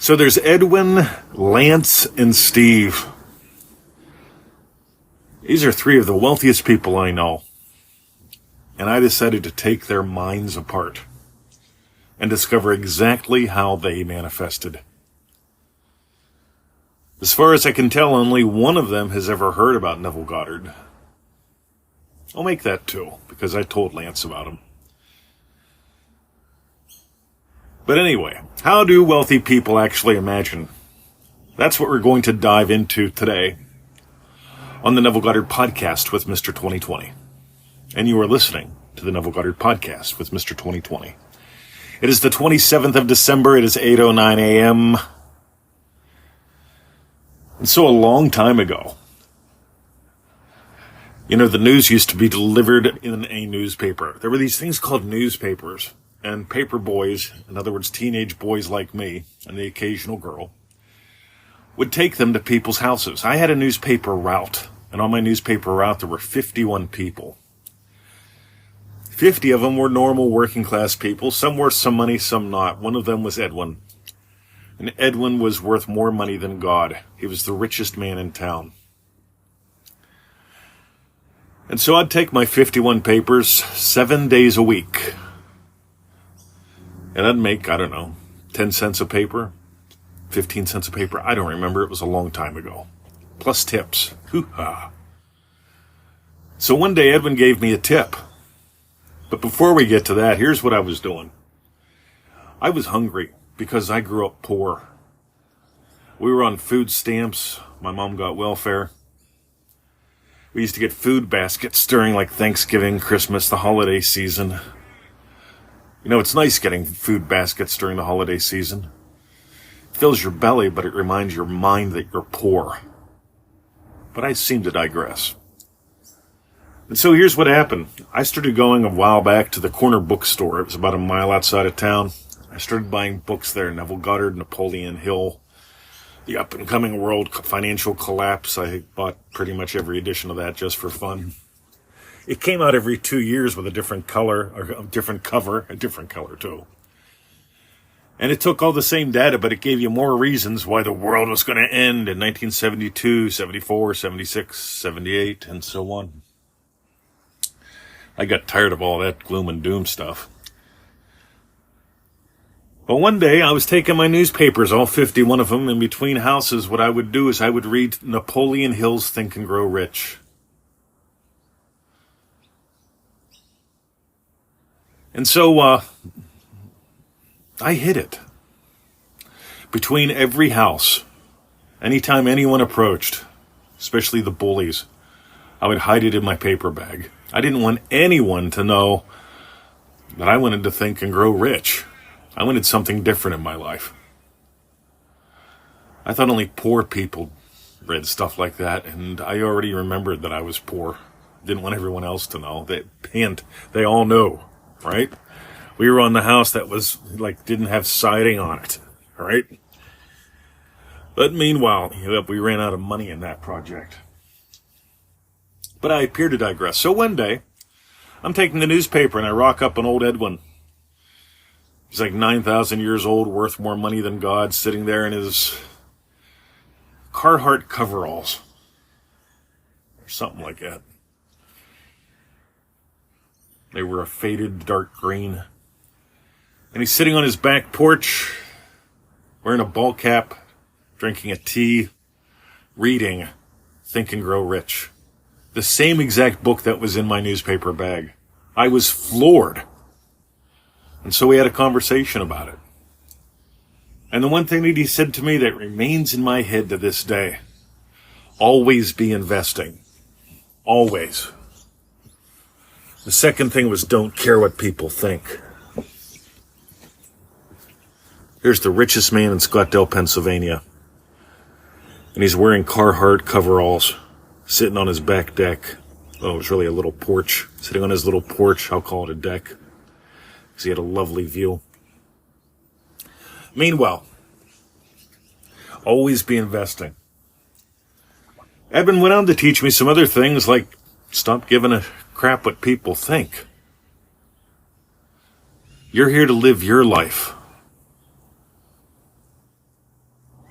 So there's Edwin, Lance, and Steve. These are three of the wealthiest people I know. And I decided to take their minds apart and discover exactly how they manifested. As far as I can tell, only one of them has ever heard about Neville Goddard. I'll make that two, because I told Lance about him. But anyway, how do wealthy people actually imagine? That's what we're going to dive into today on the Neville Goddard Podcast with Mr. 2020. And you are listening to the Neville Goddard Podcast with Mr. 2020. It is the 27th of December. It is 8:09 a.m. And so a long time ago, the news used to be delivered in a newspaper. There were these things called newspapers, and paper boys, in other words, teenage boys like me, and the occasional girl, would take them to people's houses. I had a newspaper route, and on my newspaper route there were 51 people. 50 of them were normal working class people. Some worth some money, some not. One of them was Edwin. And Edwin was worth more money than God. He was the richest man in town. And so I'd take my 51 papers 7 days a week. And I'd make, 10 cents a paper, 15 cents a paper. I don't remember. It was a long time ago. Plus tips. Hoo-ha. So one day Edwin gave me a tip. But before we get to that, here's what I was doing. I was hungry because I grew up poor. We were on food stamps. My mom got welfare. We used to get food baskets during Thanksgiving, Christmas, the holiday season. It's nice getting food baskets during the holiday season. It fills your belly, but it reminds your mind that you're poor. But I seem to digress. And so here's what happened. I started going a while back to the corner bookstore. It was about a mile outside of town. I started buying books there. Neville Goddard, Napoleon Hill, The Up-and-Coming World Financial Collapse. I bought pretty much every edition of that just for fun. It came out every 2 years with a different color, or a different cover, a different color too. And it took all the same data, but it gave you more reasons why the world was going to end in 1972, 74, 76, 78, and so on. I got tired of all that gloom and doom stuff. But one day I was taking my newspapers, all 51 of them, in between houses. What I would do is I would read Napoleon Hill's Think and Grow Rich. And so I hid it. Between every house, anytime anyone approached, especially the bullies, I would hide it in my paper bag. I didn't want anyone to know that I wanted to think and grow rich. I wanted something different in my life. I thought only poor people read stuff like that, and I already remembered that I was poor. Didn't want everyone else to know. They all knew, right? We were on the house that was, didn't have siding on it, right? But meanwhile, we ran out of money in that project. But I appear to digress. So one day, I'm taking the newspaper and I rock up on old Edwin. He's 9,000 years old, worth more money than God, sitting there in his Carhartt coveralls. Or something like that. They were a faded dark green. And he's sitting on his back porch, wearing a ball cap, drinking a tea, reading Think and Grow Rich. The same exact book that was in my newspaper bag. I was floored. And so we had a conversation about it. And the one thing that he said to me that remains in my head to this day, always be investing. Always. The second thing was don't care what people think. Here's the richest man in Scottsdale, Pennsylvania. And he's wearing Carhartt coveralls. Sitting on his back deck. Oh, it was really a little porch. Sitting on his little porch. I'll call it a deck. Because he had a lovely view. Meanwhile, always be investing. Edwin went on to teach me some other things like stop giving a crap what people think. You're here to live your life.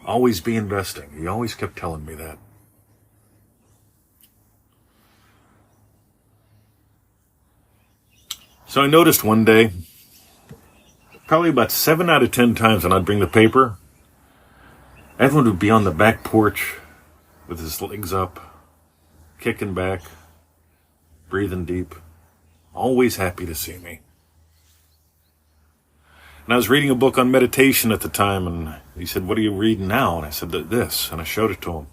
Always be investing. He always kept telling me that. So I noticed one day, probably about 7 out of 10 times when I'd bring the paper, Edwin would be on the back porch with his legs up, kicking back, breathing deep, always happy to see me. And I was reading a book on meditation at the time, and he said, "What are you reading now?" And I said, "This," and I showed it to him.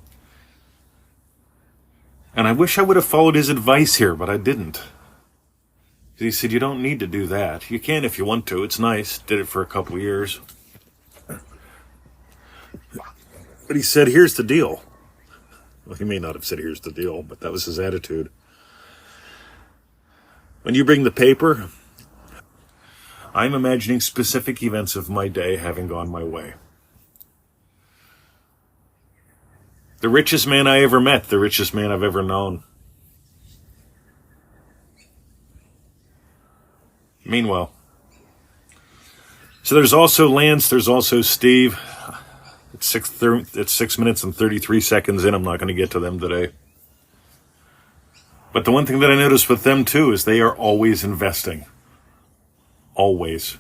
And I wish I would have followed his advice here, but I didn't. He said, "You don't need to do that. You can if you want to. It's nice." Did it for a couple of years. But he said, "Here's the deal." Well, he may not have said, "Here's the deal," but that was his attitude. When you bring the paper, I'm imagining specific events of my day having gone my way. The richest man I ever met, the richest man I've ever known. Meanwhile, so there's also Lance, there's also Steve. It's 6 minutes and 33 seconds in. I'm not going to get to them today. But the one thing that I noticed with them too is they are always investing. Always.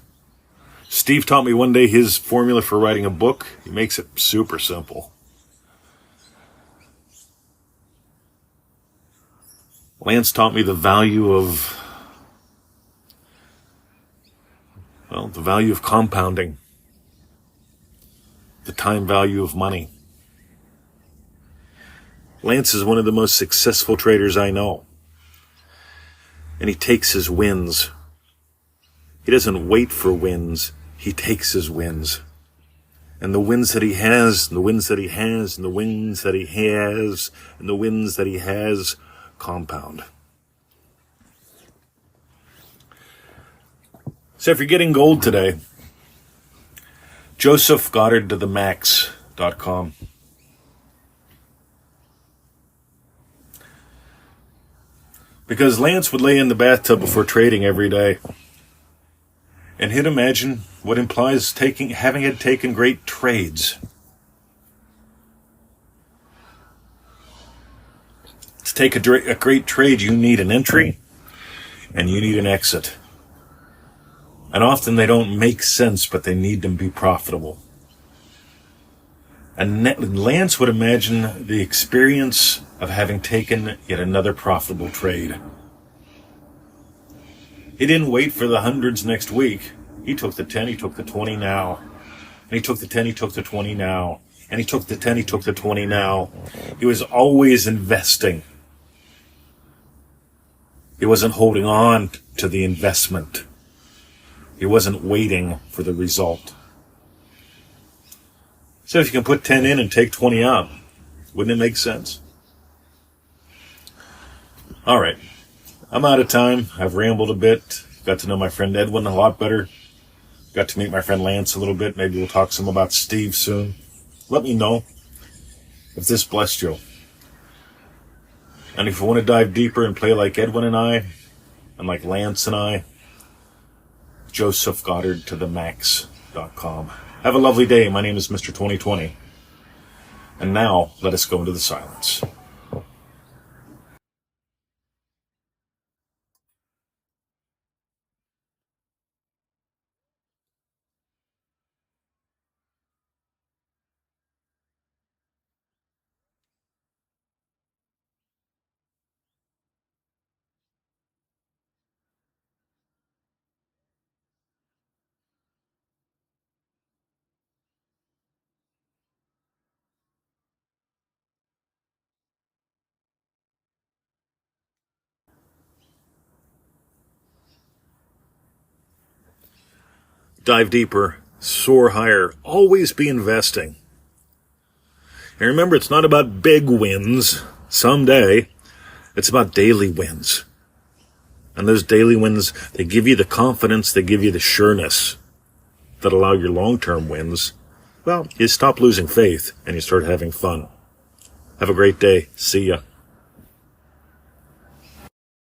Steve taught me one day his formula for writing a book. He makes it super simple. Lance taught me the value of compounding, the time value of money. Lance is one of the most successful traders I know. And he takes his wins. He doesn't wait for wins. He takes his wins. And the wins that he has, and the wins that he has, and the wins that he has, and the wins that he has compound. So if you're getting gold today, Joseph Goddard to the max.com. Because Lance would lay in the bathtub before trading every day. And he'd imagine what implies having had taken great trades. To take a great trade, you need an entry and you need an exit. And often they don't make sense, but they need to be profitable. And Lance would imagine the experience of having taken yet another profitable trade. He didn't wait for the hundreds next week. He took the 10, he took the 20 now. And he took the 10, he took the 20 now. And he took the 10, he took the 20 now. He was always investing. He wasn't holding on to the investment. He wasn't waiting for the result. So if you can put 10 in and take 20 out, wouldn't it make sense? All right. I'm out of time. I've rambled a bit. Got to know my friend Edwin a lot better. Got to meet my friend Lance a little bit. Maybe we'll talk some about Steve soon. Let me know if this blessed you. And if you want to dive deeper and play like Edwin and I, and like Lance and I, Joseph Goddard to the max.com. Have a lovely day. My name is Mr. 2020. And now, let us go into the silence. Dive deeper, soar higher, always be investing. And remember, it's not about big wins someday. It's about daily wins. And those daily wins, they give you the confidence, they give you the sureness that allow your long-term wins. Well, you stop losing faith and you start having fun. Have a great day. See ya.